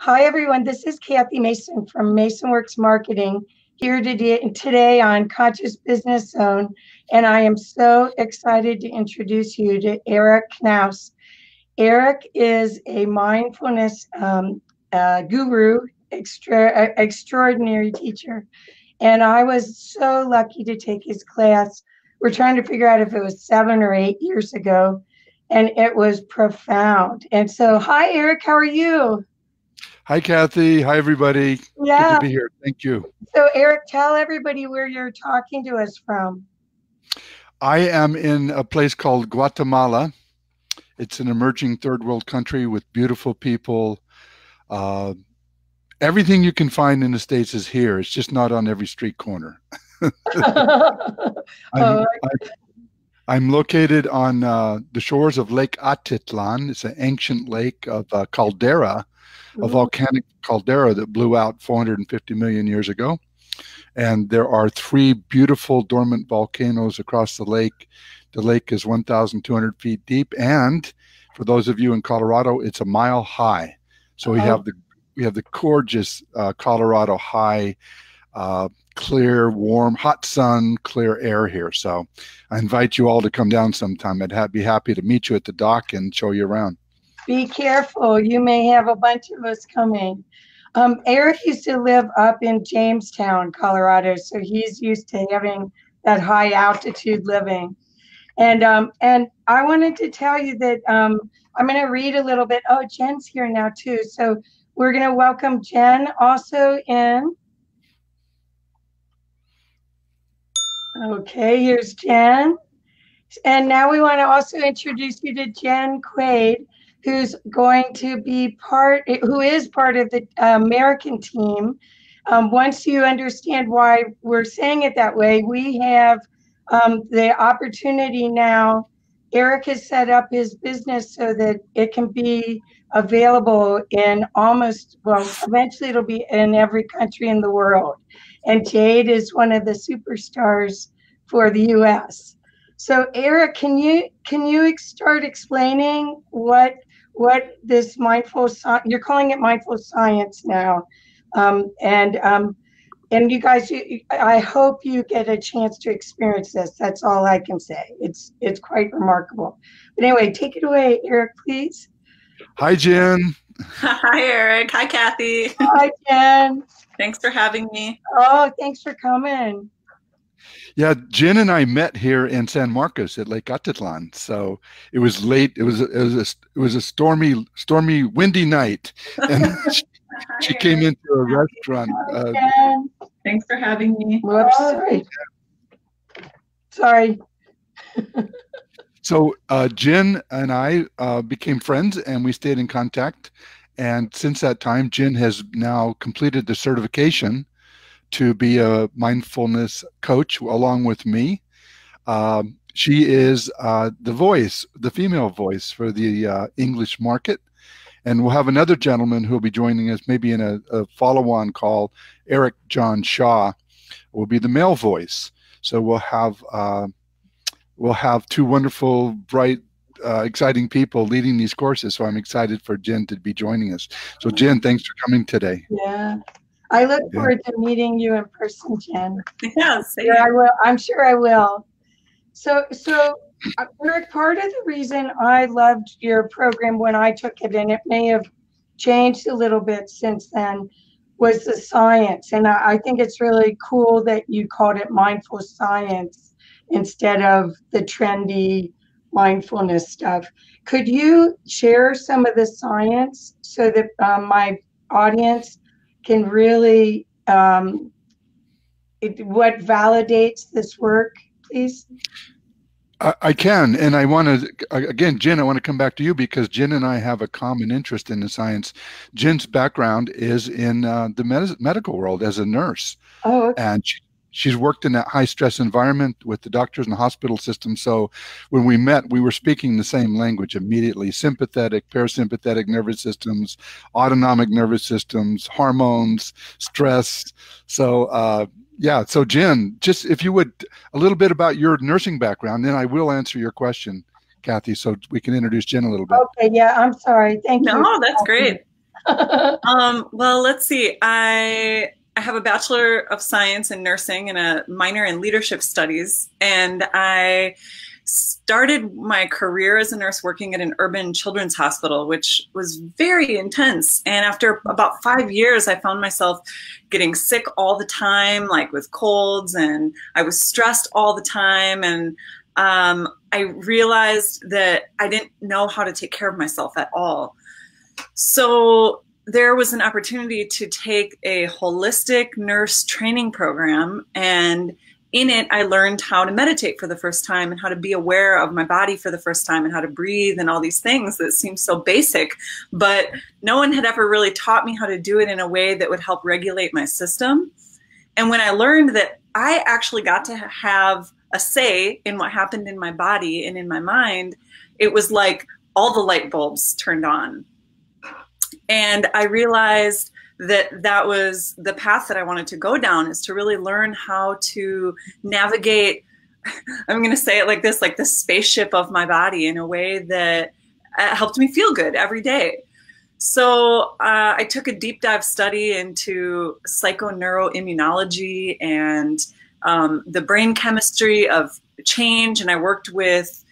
Hi, everyone. This is Kathy Mason from MasonWorks Marketing here today on Conscious Business Zone. And I am so excited to introduce you to Eric Knouse. Eric is a mindfulness guru, extraordinary teacher. And I was so lucky to take his class. We're trying to figure out if it was 7 or 8 years ago. And it was profound. And so, hi, Eric. How are you? Hi, Kathy. Hi, everybody. Yeah. Good to be here. Thank you. So, Eric, tell everybody where you're talking to us from. I am in a place called Guatemala. It's an emerging third world country with beautiful people. Everything you can find in the States is here. It's just not on every street corner. I'm located on the shores of Lake Atitlan. It's an ancient lake of caldera, a volcanic caldera that blew out 450 million years ago. And there are 3 beautiful dormant volcanoes across the lake. The lake is 1,200 feet deep. And for those of you in Colorado, it's a mile high. So we have the gorgeous Colorado high, clear, warm, hot sun, clear air here. So I invite you all to come down sometime. I'd be happy to meet you at the dock and show you around. Be careful. You may have a bunch of us coming. Eric used to live up in Jamestown, Colorado, so he's used to having that high altitude living. And I wanted to tell you that I'm going to read a little bit. Oh, Jen's here now too. So we're going to welcome Jen also in. Okay, here's Jen. And now we want to also introduce you to Jen Quade, who is part of the American team. Once you understand why we're saying it that way, we have the opportunity now. Eric has set up his business so that it can be available in eventually it'll be in every country in the world. And Jade is one of the superstars for the US. So Eric, can you start explaining what this you're calling it mindful science now, and you guys, I hope you get a chance to experience this. That's all I can say. It's quite remarkable. But anyway, take it away, Eric, please. Hi, Jen. Hi, Eric. Hi, Kathy. Hi, Jen. Thanks for having me. Oh, thanks for coming. Yeah, Jen and I met here in San Marcos at Lake Atitlan. So it was late. It was a stormy, windy night, and she came into a restaurant. Thanks for having me. Whoops, sorry. So Jen and I became friends, and we stayed in contact. And since that time, Jen has now completed the certification to be a mindfulness coach along with me. She is the female voice for the English market. And we'll have another gentleman who will be joining us maybe in a follow-on call. Eric John Shaw will be the male voice. So we'll have 2 wonderful, bright, exciting people leading these courses. So I'm excited for Jen to be joining us. So Jen, thanks for coming today. Yeah. I look forward to meeting you in person, Jen. Yeah, I will. I'm sure I will. So Eric, part of the reason I loved your program when I took it, and it may have changed a little bit since then, was the science. And I think it's really cool that you called it mindful science instead of the trendy mindfulness stuff. Could you share some of the science so that my audience can really, what validates this work, please? I can, and I want to, again, Jen, I want to come back to you because Jen and I have a common interest in the science. Jen's background is in the medical world as a nurse. Oh, okay. And she's worked in that high-stress environment with the doctors and the hospital system. So when we met, we were speaking the same language immediately: sympathetic, parasympathetic nervous systems, autonomic nervous systems, hormones, stress. So yeah, so Jen, just if you would, a little bit about your nursing background, then I will answer your question, Kathy, so we can introduce Jen a little bit. Okay, yeah, I'm sorry. Thank you. No, that's great. Well, let's see. I have a Bachelor of Science in Nursing and a minor in Leadership Studies. And I started my career as a nurse working at an urban children's hospital, which was very intense. And after about 5 years, I found myself getting sick all the time, like with colds, and I was stressed all the time. And I realized that I didn't know how to take care of myself at all. So there was an opportunity to take a holistic nurse training program, and in it I learned how to meditate for the first time and how to be aware of my body for the first time and how to breathe and all these things that seem so basic, but no one had ever really taught me how to do it in a way that would help regulate my system. And when I learned that I actually got to have a say in what happened in my body and in my mind, it was like all the light bulbs turned on. And I realized that that was the path that I wanted to go down, is to really learn how to navigate, I'm going to say it like this, like the spaceship of my body in a way that helped me feel good every day. So I took a deep dive study into psychoneuroimmunology and the brain chemistry of change. And I worked with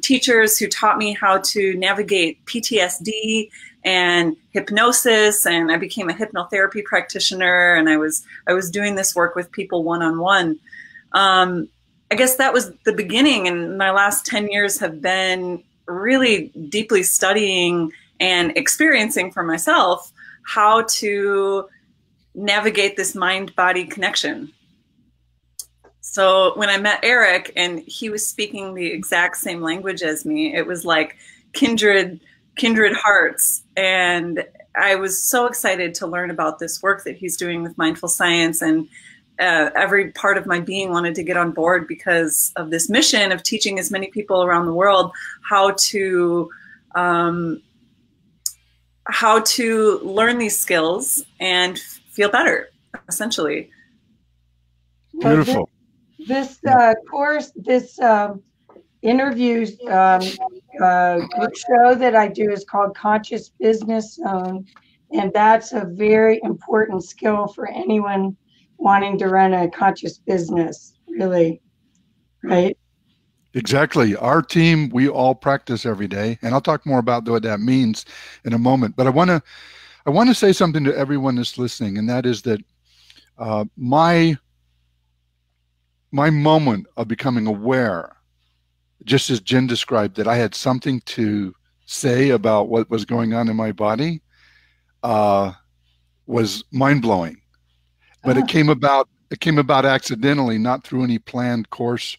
teachers who taught me how to navigate PTSD and hypnosis, and I became a hypnotherapy practitioner, and I was doing this work with people one-on-one. I guess that was the beginning, and my last 10 years have been really deeply studying and experiencing for myself how to navigate this mind-body connection. So when I met Eric and he was speaking the exact same language as me, it was like kindred hearts. And I was so excited to learn about this work that he's doing with mindful science, and every part of my being wanted to get on board because of this mission of teaching as many people around the world how to learn these skills and feel better, essentially. Beautiful. This course, this interview show that I do is called Conscious Business Zone, and that's a very important skill for anyone wanting to run a conscious business, really, right? Exactly. Our team, we all practice every day, and I'll talk more about what that means in a moment. But I want to say something to everyone that's listening, and that is that my moment of becoming aware, just as Jen described, that I had something to say about what was going on in my body, was mind-blowing. But it came about accidentally, not through any planned course.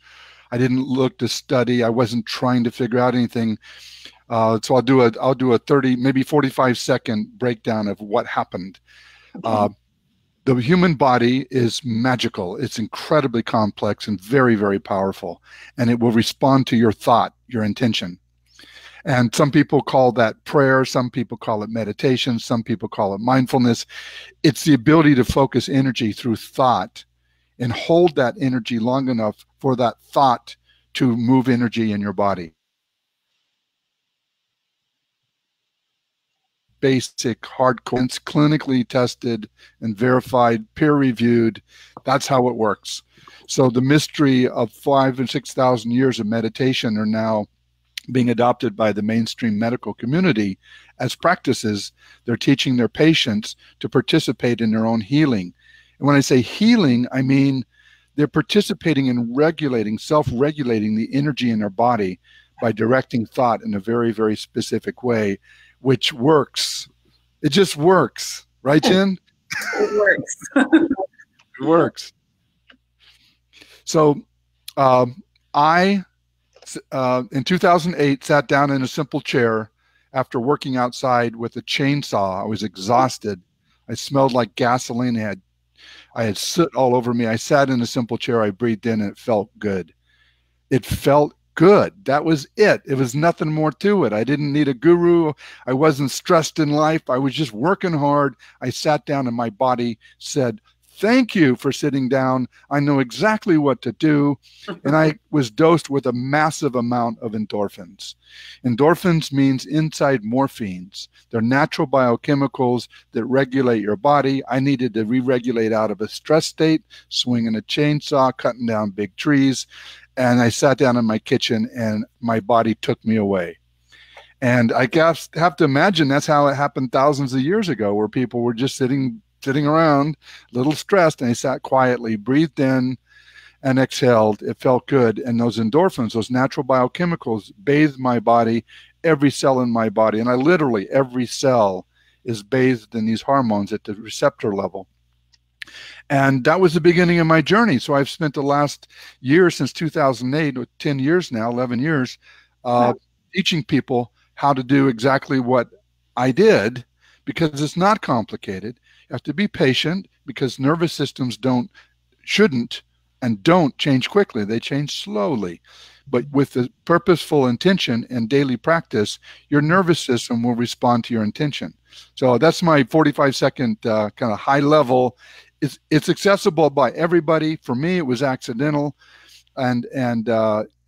I didn't look to study. I wasn't trying to figure out anything. So I'll do a 30, maybe 45-second breakdown of what happened. Okay. The human body is magical. It's incredibly complex and very, very powerful. And it will respond to your thought, your intention. And some people call that prayer. Some people call it meditation. Some people call it mindfulness. It's the ability to focus energy through thought and hold that energy long enough for that thought to move energy in your body. Basic, hardcore, it's clinically tested and verified, peer-reviewed. That's how it works. So the mystery of 5,000 and 6,000 years of meditation are now being adopted by the mainstream medical community as practices. They're teaching their patients to participate in their own healing. And when I say healing, I mean they're participating in regulating, self-regulating the energy in their body by directing thought in a very, very specific way, which works. It just works. Right, Jen? It works. It works. So I, in 2008, sat down in a simple chair after working outside with a chainsaw. I was exhausted. I smelled like gasoline. I had soot all over me. I sat in a simple chair. I breathed in, and it felt good. It felt good. That was it. It was nothing more to it. I didn't need a guru. I wasn't stressed in life. I was just working hard. I sat down and my body said, thank you for sitting down. I know exactly what to do. And I was dosed with a massive amount of endorphins. Endorphins means inside morphines. They're natural biochemicals that regulate your body. I needed to re-regulate out of a stress state, swinging a chainsaw, cutting down big trees. And I sat down in my kitchen and my body took me away. And I guess have to imagine that's how it happened thousands of years ago, where people were just sitting around, a little stressed, and they sat quietly, breathed in and exhaled. It felt good. And those endorphins, those natural biochemicals, bathed my body, every cell in my body. And I literally, every cell is bathed in these hormones at the receptor level. And that was the beginning of my journey. So I've spent the last year, since 2008, 10 years now, 11 years, teaching people how to do exactly what I did, because it's not complicated. You have to be patient, because nervous systems shouldn't and don't change quickly. They change slowly. But with the purposeful intention and daily practice, your nervous system will respond to your intention. So that's my 45-second kind of high level. It's accessible by everybody. For me, it was accidental, and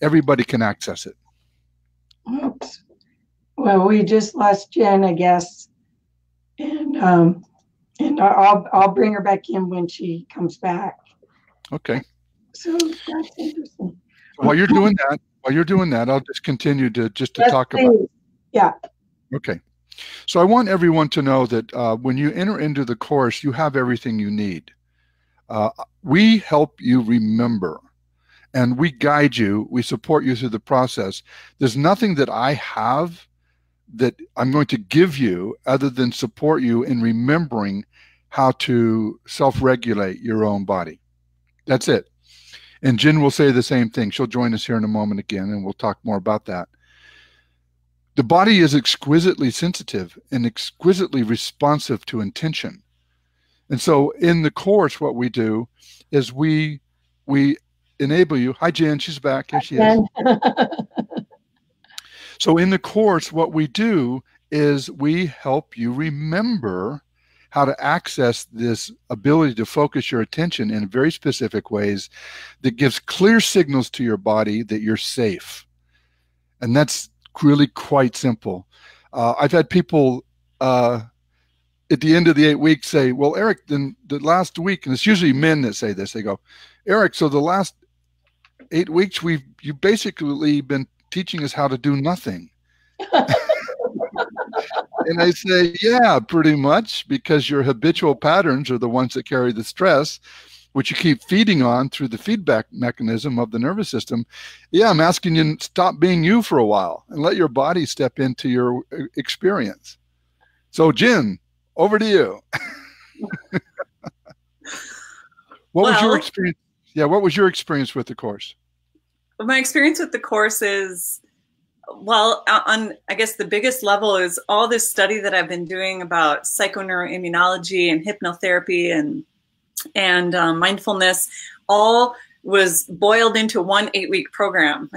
everybody can access it. Oops. Well, we just lost Jen, I guess, and I'll bring her back in when she comes back. Okay. So that's interesting. While you're doing that, I'll just continue to talk about it. Yeah. Okay. So I want everyone to know that when you enter into the course, you have everything you need. We help you remember, and we guide you. We support you through the process. There's nothing that I have that I'm going to give you other than support you in remembering how to self-regulate your own body. That's it. And Jen will say the same thing. She'll join us here in a moment again, and we'll talk more about that. The body is exquisitely sensitive and exquisitely responsive to intention. And so in the course, what we do is we enable you. Hi, Jen. She's back. Here she is. So in the course, what we do is we help you remember how to access this ability to focus your attention in very specific ways that gives clear signals to your body that you're safe. And that's really quite simple. I've had people at the end of the 8 weeks say, well, Eric, then the last week, and it's usually men that say this, they go, Eric, so the last 8 weeks, you've basically been teaching us how to do nothing. And I say, yeah, pretty much, because your habitual patterns are the ones that carry the stress, which you keep feeding on through the feedback mechanism of the nervous system. Yeah, I'm asking you to stop being you for a while and let your body step into your experience. So, Jen, over to you. What was your experience? Yeah, what was your experience with the course? My experience with the course is, well, on I guess the biggest level is all this study that I've been doing about psychoneuroimmunology and hypnotherapy and mindfulness, all was boiled into one 8-week program.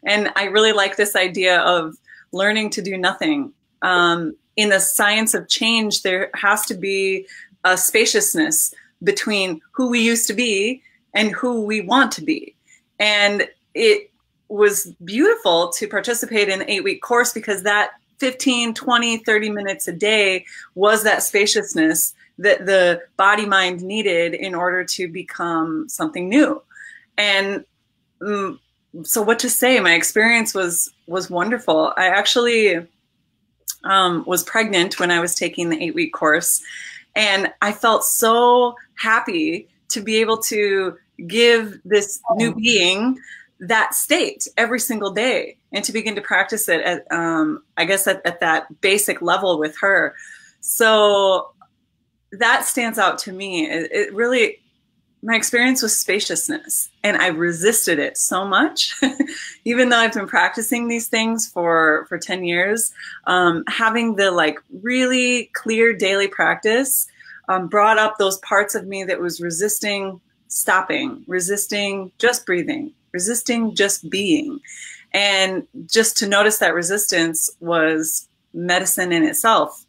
And I really like this idea of learning to do nothing. In the science of change, there has to be a spaciousness between who we used to be and who we want to be. And it was beautiful to participate in an 8-week course, because that 15, 20, 30 minutes a day was that spaciousness that the body mind needed in order to become something new. And so what to say, my experience was wonderful. I actually was pregnant when I was taking the 8-week course, and I felt so happy to be able to give this new being that state every single day, and to begin to practice it at, I guess at that basic level with her. So that stands out to me. It really, my experience was spaciousness, and I resisted it so much. Even though I've been practicing these things for 10 years, having the like really clear daily practice brought up those parts of me that was resisting stopping, resisting just breathing, resisting just being. And just to notice that resistance was medicine in itself.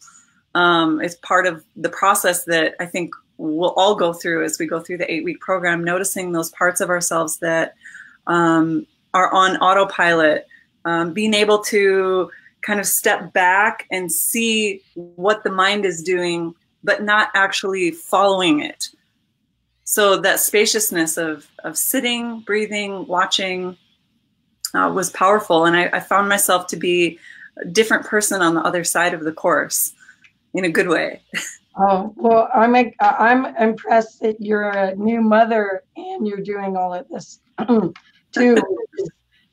It's part of the process that I think we'll all go through as we go through the 8-week program, noticing those parts of ourselves that are on autopilot, being able to kind of step back and see what the mind is doing, but not actually following it. So that spaciousness of sitting, breathing, watching was powerful. And I found myself to be a different person on the other side of the course in a good way. Oh, well, I'm impressed that you're a new mother and you're doing all of this too.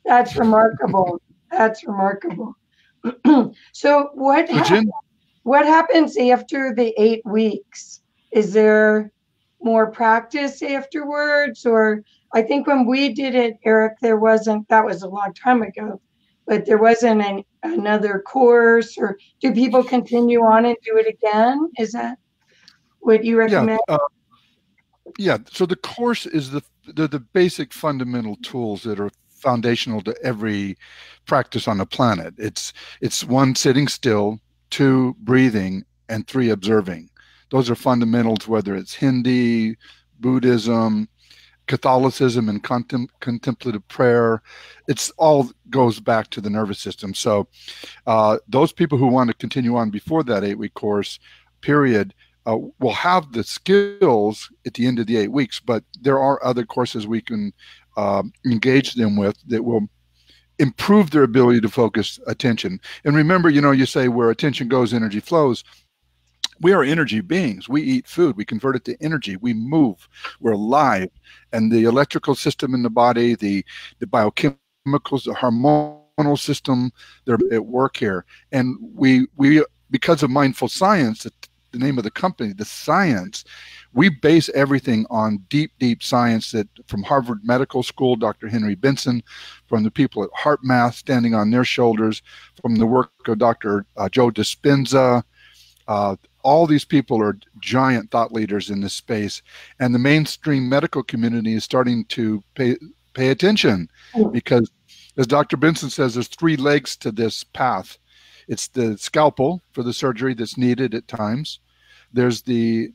That's remarkable. That's remarkable. So what happens after the 8 weeks? Is there more practice afterwards? Or I think when we did it, Eric, that was a long time ago, but there wasn't another course, or do people continue on and do it again? Is that what you recommend? Yeah. So the course is the basic fundamental tools that are foundational to every practice on the planet. It's 1, sitting still, 2, breathing, and 3, observing. Those are fundamentals, whether it's Hindi, Buddhism, Catholicism, and contemplative prayer. It's all goes back to the nervous system. So those people who want to continue on before that 8-week course period will have the skills at the end of the 8 weeks, but there are other courses we can engage them with that will improve their ability to focus attention. And remember, you say where attention goes, energy flows. We are energy beings. We eat food. We convert it to energy. We move. We're alive. And the electrical system in the body, the biochemicals, the hormonal system, they're at work here. And we because of mindful science, the name of the company, the science, we base everything on deep, deep science that from Harvard Medical School, Dr. Henry Benson, from the people at HeartMath standing on their shoulders, from the work of Dr. Joe Dispenza. All these people are giant thought leaders in this space, and the mainstream medical community is starting to pay attention because, as Dr. Benson says, there's 3 legs to this path. It's the scalpel for the surgery that's needed at times. There's the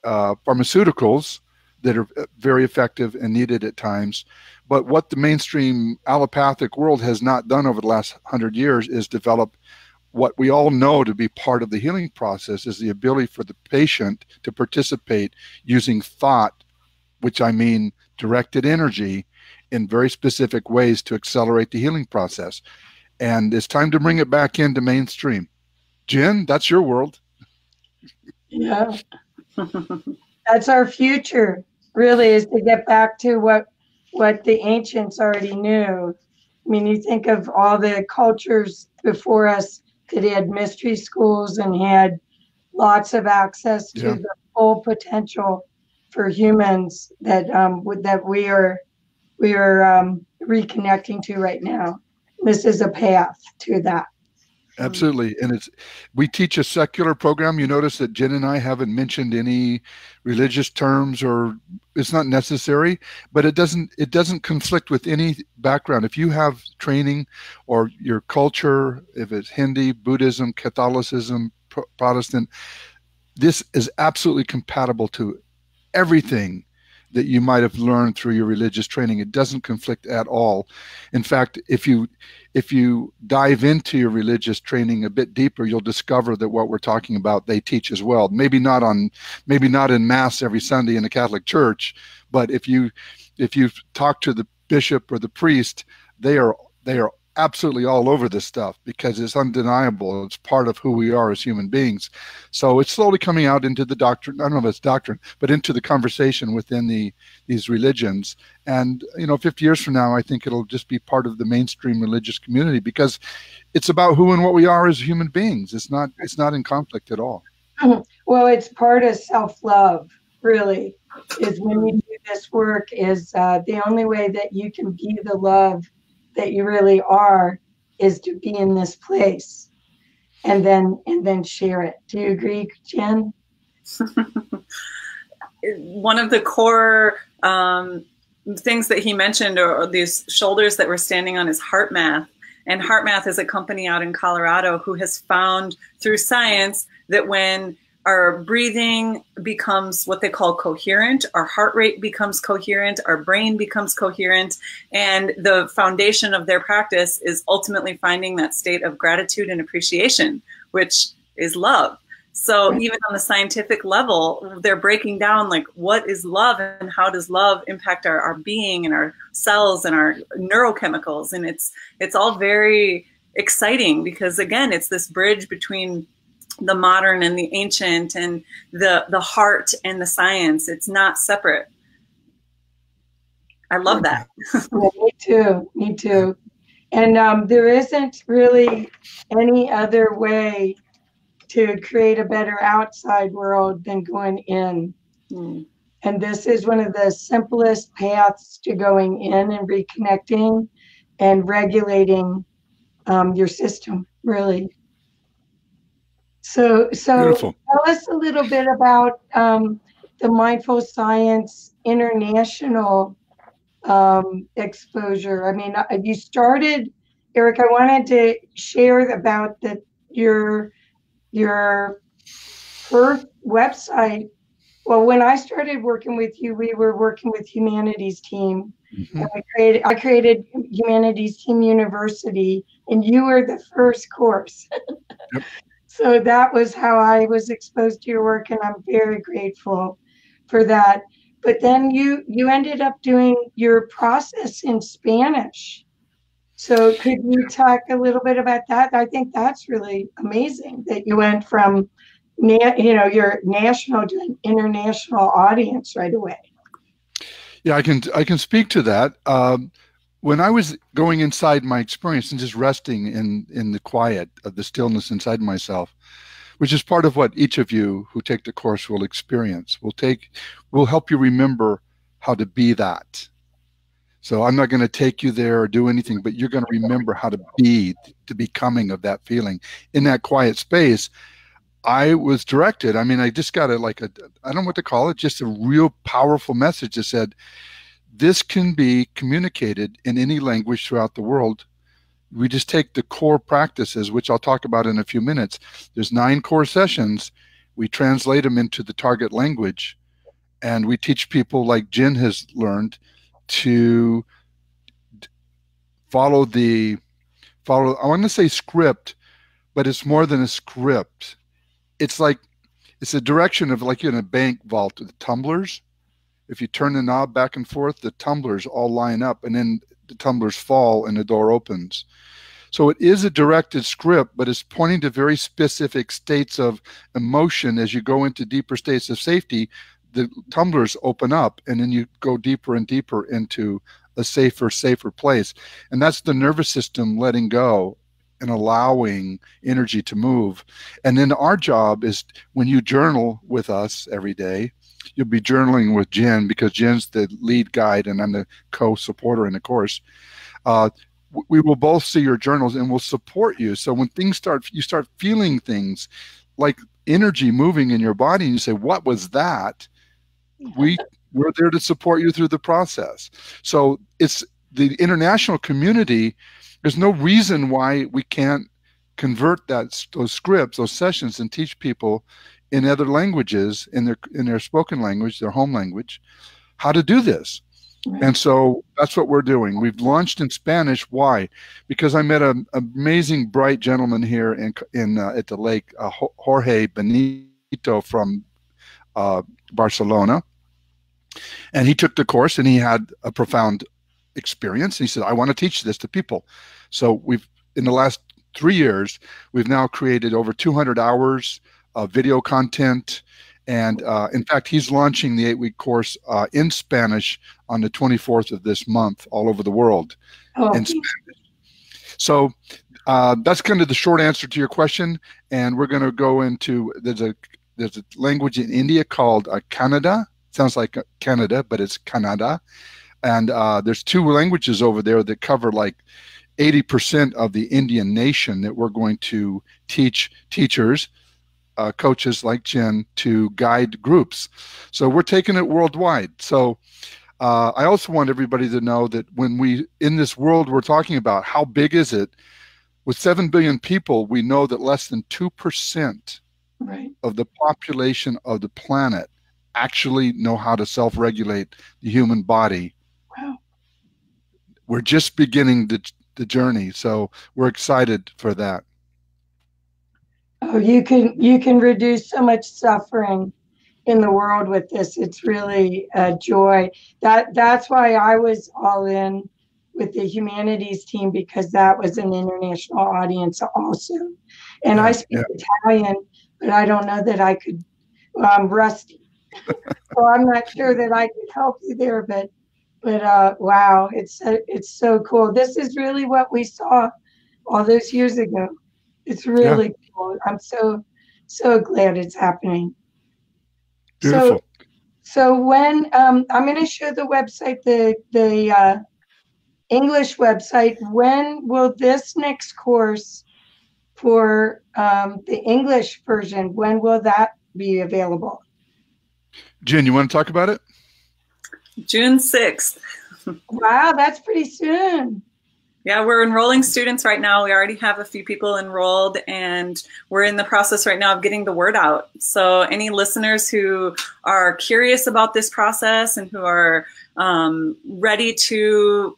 pharmaceuticals that are very effective and needed at times. But what the mainstream allopathic world has not done over the last 100 years is develop what we all know to be part of the healing process, is the ability for the patient to participate using thought, which I mean directed energy, in very specific ways to accelerate the healing process. And it's time to bring it back into mainstream. Jen, that's your world. Yeah. That's our future, really, is to get back to what the ancients already knew. I mean, you think of all the cultures before us that had mystery schools and had lots of access to the full potential for humans that we are reconnecting to right now. This is a path to that. Absolutely. And we teach a secular program. You notice that Jen and I haven't mentioned any religious terms, or it's not necessary, but it doesn't conflict with any background. If you have training or your culture, if it's Hindi, Buddhism, Catholicism, Protestant, this is absolutely compatible to everything that you might have learned through your religious training. It doesn't conflict at all. In fact, if you dive into your religious training a bit deeper, you'll discover that what we're talking about, they teach as well. Maybe not in Mass every Sunday in the Catholic Church, but if you talk to the bishop or the priest, they are absolutely all over this stuff because it's undeniable. It's part of who we are as human beings. So it's slowly coming out into the doctrine. I don't know if it's doctrine, but into the conversation within these religions. And 50 years from now, I think it'll just be part of the mainstream religious community because it's about who and what we are as human beings. It's not in conflict at all. Well, it's part of self-love, really, is when you do this work, is the only way that you can be the love that you really are is to be in this place and then share it. Do you agree, Jen? One of the core things that he mentioned are these shoulders that were standing on his HeartMath. And HeartMath is a company out in Colorado who has found through science that when our breathing becomes what they call coherent, our heart rate becomes coherent, our brain becomes coherent, and the foundation of their practice is ultimately finding that state of gratitude and appreciation, which is love. So even on the scientific level, they're breaking down like what is love and how does love impact our being and our cells and our neurochemicals. And it's all very exciting because, again, it's this bridge between the modern and the ancient and the heart and the science. It's not separate. I love that. Yeah, me too. Me too. And there isn't really any other way to create a better outside world than going in. And this is one of the simplest paths to going in and reconnecting and regulating your system, really. So Beautiful. tell us a little bit about the Mindful Science International exposure. I mean, you started, Eric, I wanted to share about your first website. Well, when I started working with you, we were working with Humanities Team. And I created Humanities Team University, and you were the first course. Yep. So that was how I was exposed to your work, and I'm very grateful for that. But then you ended up doing your process in Spanish. So could you talk a little bit about that? I think that's really amazing that you went from, your national to an international audience right away. Yeah, I can speak to that. When I was going inside my experience and just resting in the quiet of the stillness inside myself, which is part of what each of you who take the course will experience, will help you remember how to be that. So I'm not going to take you there or do anything, but you're going to remember how to be the becoming of that feeling. In that quiet space, I was directed. I mean, I just got I don't know what to call it, just a real powerful message that said, this can be communicated in any language throughout the world. We just take the core practices, which I'll talk about in a few minutes. There's 9 core sessions. We translate them into the target language, and we teach people, like Jen has learned, to follow I want to say script, but it's more than a script. It's a direction of, like in a bank vault with tumblers. If you turn the knob back and forth, the tumblers all line up, and then the tumblers fall and the door opens. So it is a directed script, but it's pointing to very specific states of emotion. As you go into deeper states of safety, the tumblers open up, and then you go deeper and deeper into a safer place. And that's the nervous system letting go and allowing energy to move. And then our job is, when you journal with us every day, you'll be journaling with Jen, because Jen's the lead guide and I'm the co-supporter in the course. We will both see your journals and we'll support you. So when you start feeling things like energy moving in your body, and you say, what was that? We're there to support you through the process. So it's the international community. There's no reason why we can't convert those scripts, those sessions, and teach people in other languages, in their spoken language, their home language, how to do this. Right. And so that's what we're doing. We've launched in Spanish. Why? Because I met an amazing, bright gentleman here at the lake, Jorge Benito from Barcelona. And he took the course and he had a profound experience. And he said, I want to teach this to people. So in the last 3 years, we've now created over 200 hours of video content. And in fact, he's launching the 8-week course in Spanish on the 24th of this month all over the world in Spanish. So that's kind of the short answer to your question. And we're going to go into, there's a language in India called Kannada. Sounds like Canada, but it's Kannada. And there's 2 languages over there that cover like 80% of the Indian nation that we're going to teach teachers, coaches like Jen, to guide groups. So we're taking it worldwide. So I also want everybody to know that in this world we're talking about, how big is it? With 7 billion people, we know that less than 2% Right. of the population of the planet actually know how to self-regulate the human body. Wow. We're just beginning the journey, so we're excited for that. Oh, you can reduce so much suffering in the world with this. It's really a joy. That's why I was all in with the humanities team, because that was an international audience also. And I speak Italian, but I don't know that I could. I'm rusty, so I'm not sure that I could help you there. But wow, it's so cool. This is really what we saw all those years ago. It's Yeah, really cool. I'm so glad it's happening. So beautiful. so when I'm going to show the website, the English website. When will this next course for the English version? When will that be available? Jen, you want to talk about it? June 6th. Wow, that's pretty soon. Yeah, we're enrolling students right now. We already have a few people enrolled, and we're in the process right now of getting the word out. So any listeners who are curious about this process and who are ready to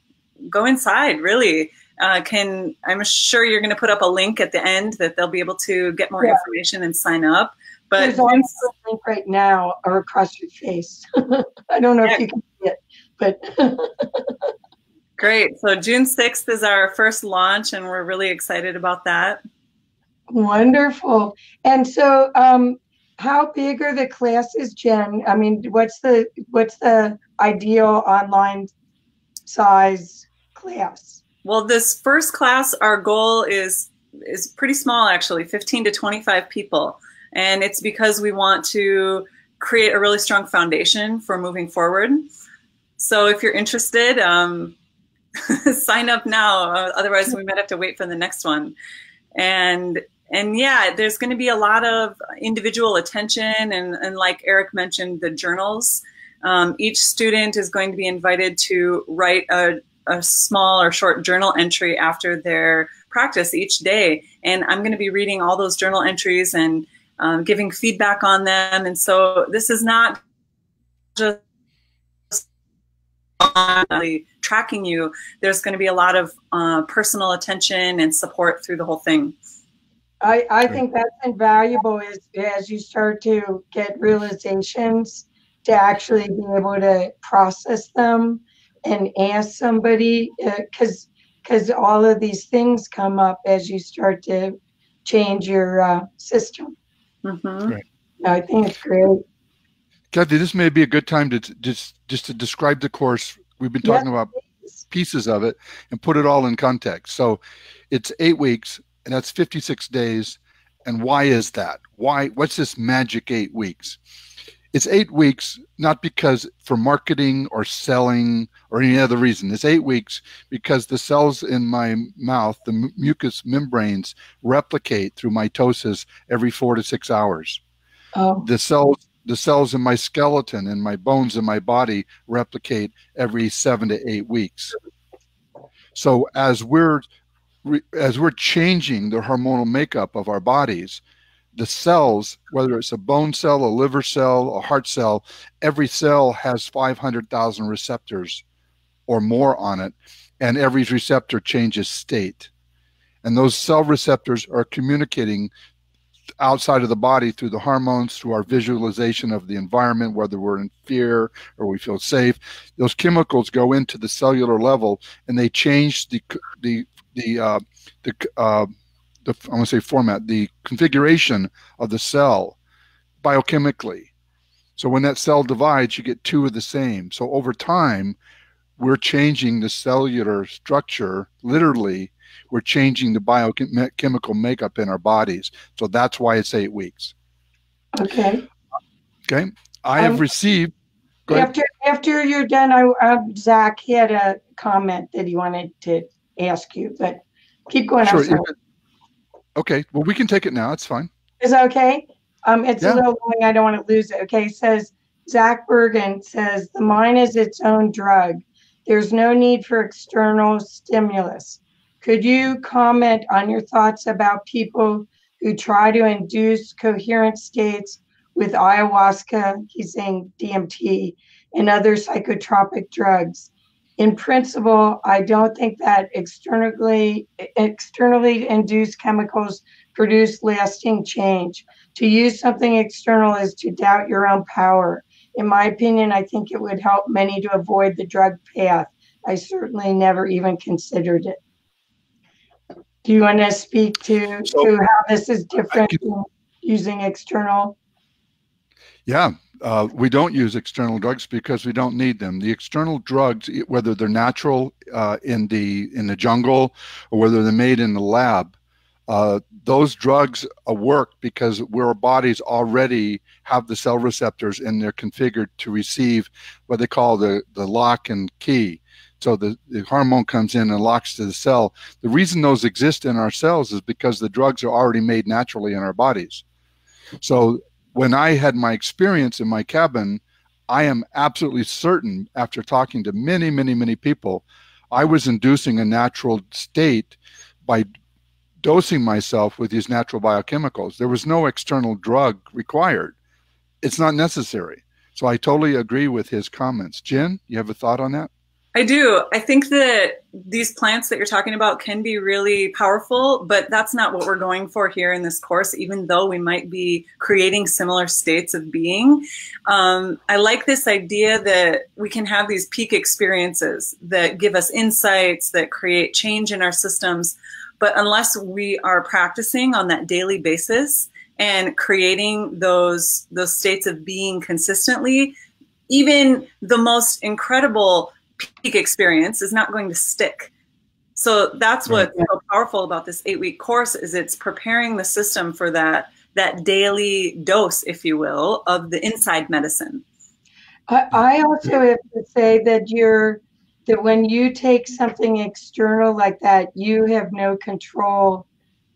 go inside, really, I'm sure you're going to put up a link at the end that they'll be able to get more information and sign up. But there's also a link right now or across your face. I don't know if you can see it, but great. So June 6th is our first launch, and we're really excited about that. Wonderful. And so how big are the classes, Jen? I mean, what's the ideal online size class? Well, this first class, our goal is pretty small, actually, 15 to 25 people. And it's because we want to create a really strong foundation for moving forward. So if you're interested, sign up now. Otherwise, we might have to wait for the next one. And yeah, there's going to be a lot of individual attention. And like Eric mentioned, the journals. Each student is going to be invited to write a small or short journal entry after their practice each day. And I'm going to be reading all those journal entries and giving feedback on them. And so this is not just tracking you. There's going to be a lot of personal attention and support through the whole thing. I think that's invaluable as you start to get realizations, to actually be able to process them and ask somebody, because all of these things come up as you start to change your system. Mm-hmm. Right. I think it's great. Kathy, this may be a good time to just to describe the course. We've been talking about pieces of it and put it all in context. So it's 8 weeks, and that's 56 days. And why is that? What's this magic 8 weeks? It's 8 weeks, not because for marketing or selling or any other reason. It's 8 weeks because the cells in my mouth, the mucous membranes, replicate through mitosis every 4 to 6 hours. Oh. The cells in my skeleton and my bones in my body replicate every 7 to 8 weeks. So as we're changing the hormonal makeup of our bodies, the cells, whether it's a bone cell, a liver cell, a heart cell, every cell has 500,000 receptors or more on it, and every receptor changes state. And those cell receptors are communicating outside of the body through the hormones, through our visualization of the environment, whether we're in fear or we feel safe. Those chemicals go into the cellular level, and they change I want to say format, the configuration of the cell biochemically. So when that cell divides, you get 2 of the same. So over time, we're changing the cellular structure. Literally, we're changing the biochemical makeup in our bodies. So that's why it's 8 weeks. Okay. Okay. I have received. After you're done, Zach had a comment that he wanted to ask you, but keep going. Sure. Okay. Well, we can take it now. It's fine. Is that okay? It's a little long. I don't want to lose it. Okay. Says Zach Bergen says the mind is its own drug. There's no need for external stimulus. Could you comment on your thoughts about people who try to induce coherent states with ayahuasca, he's saying DMT, and other psychotropic drugs. In principle, I don't think that externally induced chemicals produce lasting change. To use something external is to doubt your own power. In my opinion, I think it would help many to avoid the drug path. I certainly never even considered it. Do you want to speak to how this is different from using external? Yeah, we don't use external drugs because we don't need them. The external drugs, whether they're natural in the jungle or whether they're made in the lab, those drugs work because our bodies already have the cell receptors and they're configured to receive what they call the lock and key. So the hormone comes in and locks to the cell. The reason those exist in our cells is because the drugs are already made naturally in our bodies. So when I had my experience in my cabin, I am absolutely certain, after talking to many, many, many people, I was inducing a natural state by dosing myself with these natural biochemicals. There was no external drug required. It's not necessary. So I totally agree with his comments. Jen, you have a thought on that? I do. I think that these plants that you're talking about can be really powerful, but that's not what we're going for here in this course, even though we might be creating similar states of being. I like this idea that we can have these peak experiences that give us insights, that create change in our systems. But unless we are practicing on that daily basis and creating those states of being consistently, even the most incredible peak experience is not going to stick. So that's what's so powerful about this 8-week course, is it's preparing the system for that daily dose, if you will, of the inside medicine. I also have to say that when you take something external like that, you have no control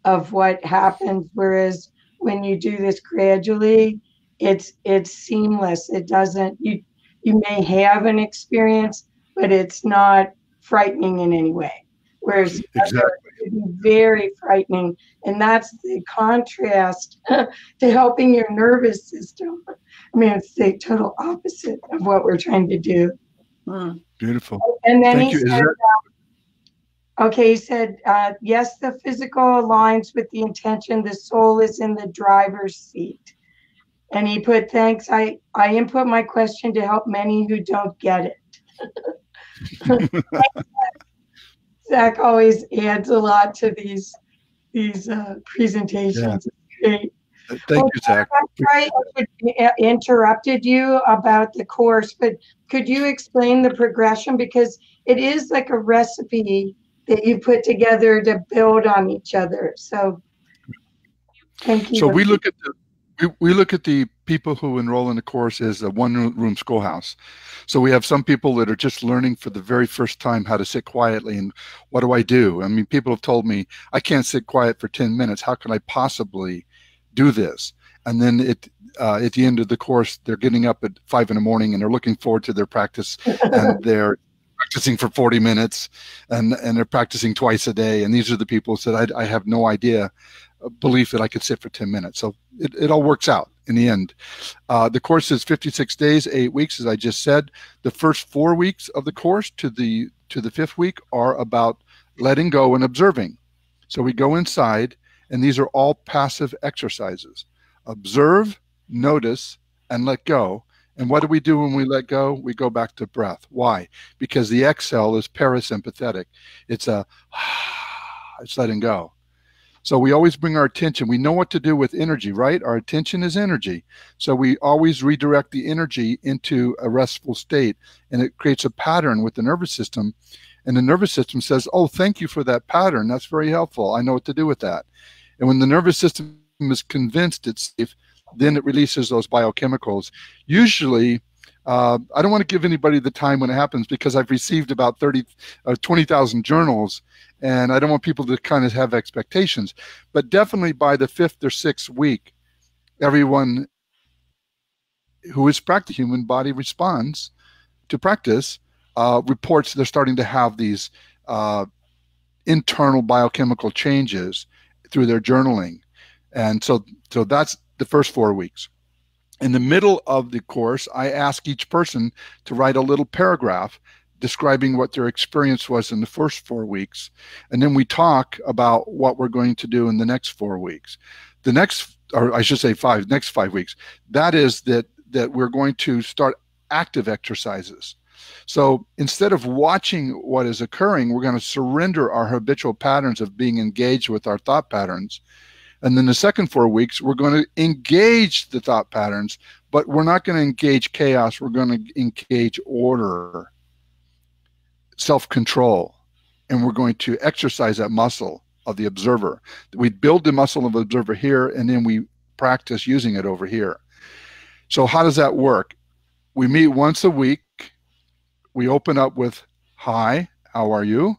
of what happens. Whereas when you do this gradually, it's seamless. It doesn't, you may have an experience, but it's not frightening in any way. Whereas exactly. it can be very frightening. And that's the contrast to helping your nervous system. I mean, it's the total opposite of what we're trying to do. Beautiful. And then he said, yes, the physical aligns with the intention. The soul is in the driver's seat. And he put, thanks. I input my question to help many who don't get it. Zach always adds a lot to these presentations. Yeah. Great. Thank you, Zach. I interrupted you about the course, but could you explain the progression? Because it is like a recipe that you put together to build on each other. So thank you. So we look at the people who enroll in the course as a one-room schoolhouse. So we have some people that are just learning for the very first time how to sit quietly, and what do I do? I mean, people have told me, I can't sit quiet for 10 minutes. How can I possibly do this? And then at the end of the course, they're getting up at 5 in the morning and they're looking forward to their practice, and they're practicing for 40 minutes and they're practicing twice a day. And these are the people who said, I have no belief that I could sit for 10 minutes. So it all works out in the end. The course is 56 days, 8 weeks, as I just said. The first 4 weeks of the course to the 5th week are about letting go and observing. So we go inside, and these are all passive exercises. Observe, notice, and let go. And what do we do when we let go? We go back to breath. Why? Because the exhale is parasympathetic. It's it's letting go. So we always bring our attention. We know what to do with energy, right? Our attention is energy. So we always redirect the energy into a restful state, and it creates a pattern with the nervous system. And the nervous system says, oh, thank you for that pattern. That's very helpful. I know what to do with that. And when the nervous system is convinced it's safe, then it releases those biochemicals. Usually, I don't want to give anybody the time when it happens, because I've received about 20,000 journals, and I don't want people to kind of have expectations. But definitely by the 5th or 6th week, everyone who is practicing, human body responds to practice, reports they're starting to have these internal biochemical changes through their journaling. And so that's the first 4 weeks. In the middle of the course, I ask each person to write a little paragraph describing what their experience was in the first 4 weeks. And then we talk about what we're going to do in the next 4 weeks. The next, or I should say next 5 weeks, that is that we're going to start active exercises. So instead of watching what is occurring, we're going to surrender our habitual patterns of being engaged with our thought patterns. And then the second 4 weeks, we're going to engage the thought patterns, but we're not going to engage chaos. We're going to engage order, self-control, and we're going to exercise that muscle of the observer. We build the muscle of the observer here, and then we practice using it over here. So how does that work? We meet once a week. We open up with, "Hi, how are you?"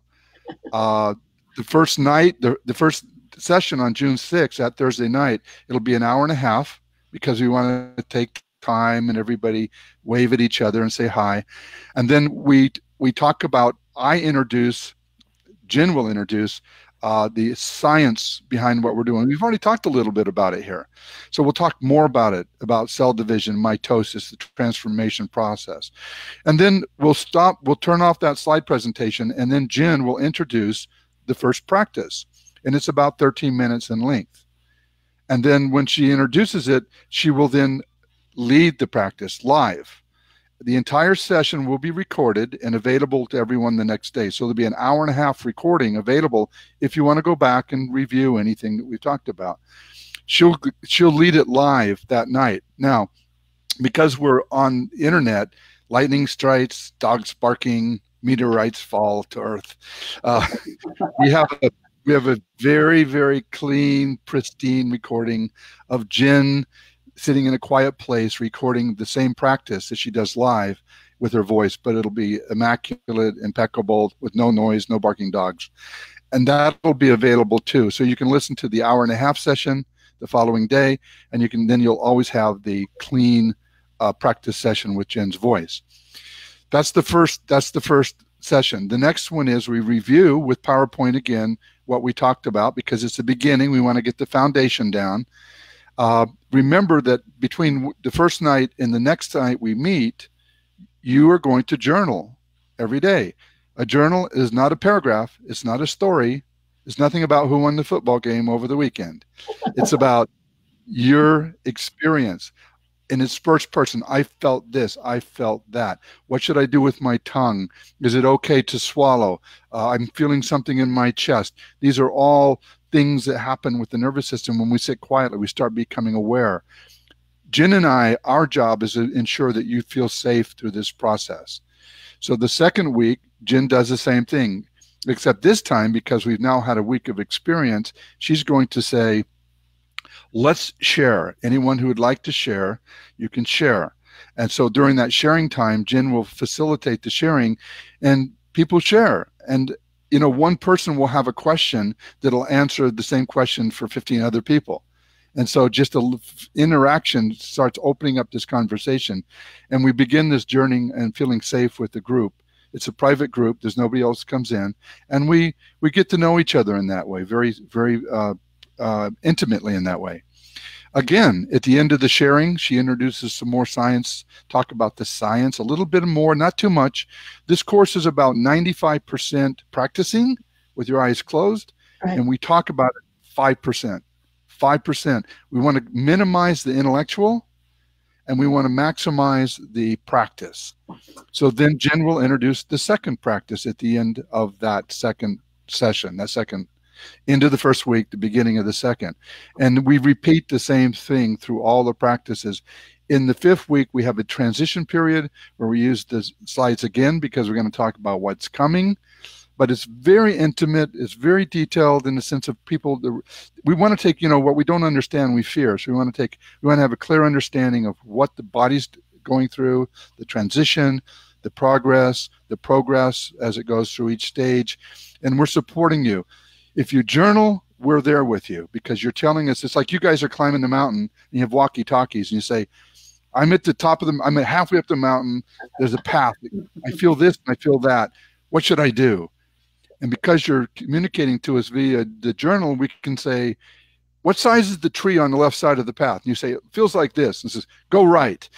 The first night, the first session on June 6th, that Thursday night, it'll be an hour and a half because we want to take time and everybody wave at each other and say hi. And then we talk about, Jen will introduce the science behind what we're doing. We've already talked a little bit about it here. So we'll talk more about it, about cell division, mitosis, the transformation process. And then we'll turn off that slide presentation, and then Jen will introduce the first practice. And it's about 13 minutes in length. And then when she introduces it, she will then lead the practice live. The entire session will be recorded and available to everyone the next day. So there'll be an hour and a half recording available if you want to go back and review anything that we've talked about. She'll lead it live that night. Now, because we're on the internet, lightning strikes, dogs barking, meteorites fall to Earth. We have a very, very clean, pristine recording of Jen sitting in a quiet place recording the same practice that she does live with her voice, but it'll be immaculate, impeccable, with no noise, no barking dogs. And that will be available too. So you can listen to the hour and a half session the following day, and you'll always have the clean practice session with Jen's voice. That's the first session. The next one is we review with PowerPoint again what we talked about, because it's the beginning. We want to get the foundation down. Remember that between the first night and the next night we meet, you are going to journal every day. A journal is not a paragraph. It's not a story. It's nothing about who won the football game over the weekend. It's about your experience. And it's first person. I felt this. I felt that. What should I do with my tongue? Is it okay to swallow? I'm feeling something in my chest. These are all things that happen with the nervous system when we sit quietly. We start becoming aware. Jen and I, our job is to ensure that you feel safe through this process. So the second week, Jen does the same thing, except this time, because we've now had a week of experience, she's going to say, let's share. Anyone who would like to share, you can share. And so during that sharing time, Jen will facilitate the sharing and people share. And one person will have a question that'll answer the same question for 15 other people. And so just the interaction starts opening up this conversation. And we begin this journey and feeling safe with the group. It's a private group. There's nobody else comes in. And we get to know each other in that way, very, very intimately in that way. Again, at the end of the sharing, she introduces some more science, talk about the science, a little bit more, not too much. This course is about 95% practicing with your eyes closed, right. And we talk about it 5%. 5%. We want to minimize the intellectual, and we want to maximize the practice. So then Jen will introduce the second practice at the end of that second session, that second into the first week, the beginning of the second. And we repeat the same thing through all the practices. In the fifth week, we have a transition period where we use the slides again because we're going to talk about what's coming. But it's very intimate. It's very detailed in the sense of people. We want to take, what we don't understand, we fear. So we want to have a clear understanding of what the body's going through, the transition, the progress as it goes through each stage. And we're supporting you. If you journal, we're there with you because you're telling us, it's like you guys are climbing the mountain and you have walkie-talkies and you say, I'm at halfway up the mountain. There's a path. I feel this and I feel that. What should I do? And because you're communicating to us via the journal, we can say, what size is the tree on the left side of the path? And you say, it feels like this. And says, go right.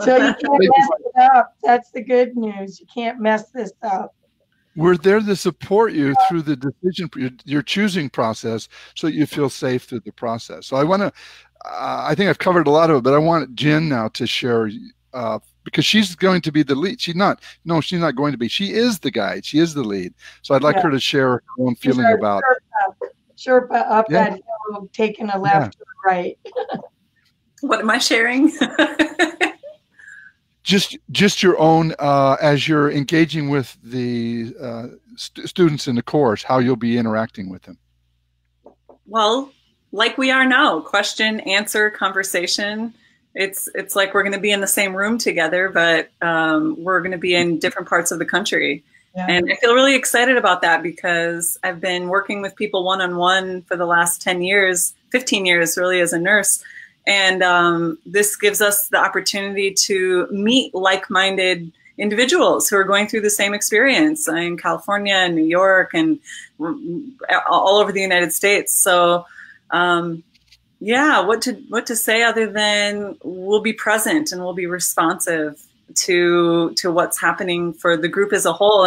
So you can't mess it up. That's the good news. You can't mess this up. We're there to support you through the decision, your choosing process, so that you feel safe through the process. So I want to, I think I've covered a lot of it, but I want Jen now to share, because she's going to be the lead. She's not going to be. She is the guide. She is the lead. So I'd like her to share her own feeling about. Sherpa up that hill, taking a left or right. What am I sharing? Just your own, as you're engaging with the students in the course, how you'll be interacting with them. Well, like we are now, question, answer, conversation. It's like we're going to be in the same room together, but we're going to be in different parts of the country. Yeah. And I feel really excited about that because I've been working with people one-on-one for the last 10 years, 15 years really as a nurse. And this gives us the opportunity to meet like-minded individuals who are going through the same experience in California and New York and all over the United States. So yeah, what to say other than we'll be present and we'll be responsive to what's happening for the group as a whole.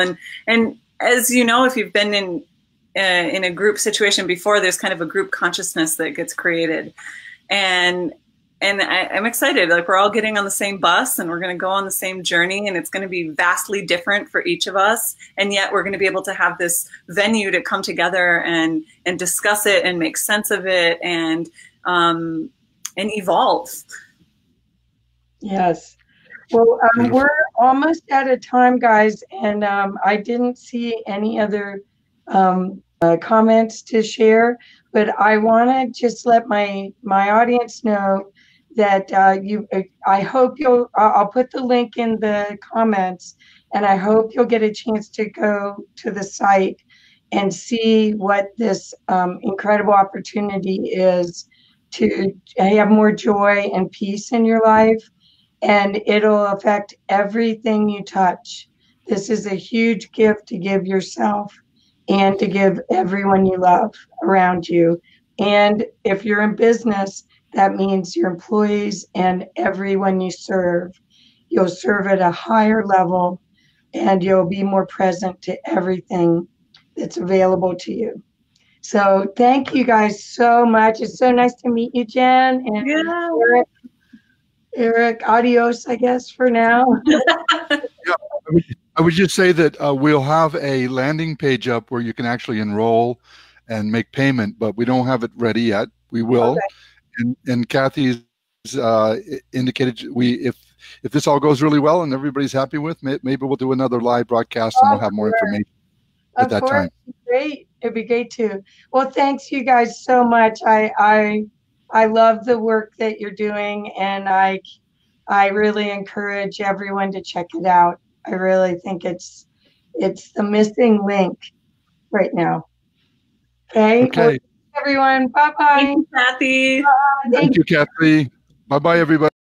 And as you know, if you've been in a group situation before, there's kind of a group consciousness that gets created. And I'm excited, like we're all getting on the same bus and we're going to go on the same journey, and it's going to be vastly different for each of us. And yet we're going to be able to have this venue to come together and discuss it and make sense of it and evolve. Yes. Well, we're almost out of time, guys. And I didn't see any other comments to share, but I want to just let my audience know that I hope I'll put the link in the comments, and I hope you'll get a chance to go to the site and see what this incredible opportunity is to have more joy and peace in your life. And it'll affect everything you touch. This is a huge gift to give yourself and to give everyone you love around you. And if you're in business, that means your employees and everyone you serve. You'll serve at a higher level and you'll be more present to everything that's available to you. So thank you guys so much. It's so nice to meet you, Jen. And Eric, adios, I guess, for now. Yeah, I would just say that we'll have a landing page up where you can actually enroll and make payment, but we don't have it ready yet. We will. Okay. And Kathy's indicated if this all goes really well and everybody's happy with it, maybe we'll do another live broadcast and we'll have more information at that time. Great. It'd be great too. Well, thanks you guys so much. I love the work that you're doing, and I really encourage everyone to check it out. I really think it's the missing link right now. Okay. Well, everyone. Bye-bye. Thank you, Kathy. Thank you, Kathy. Bye-bye, everybody.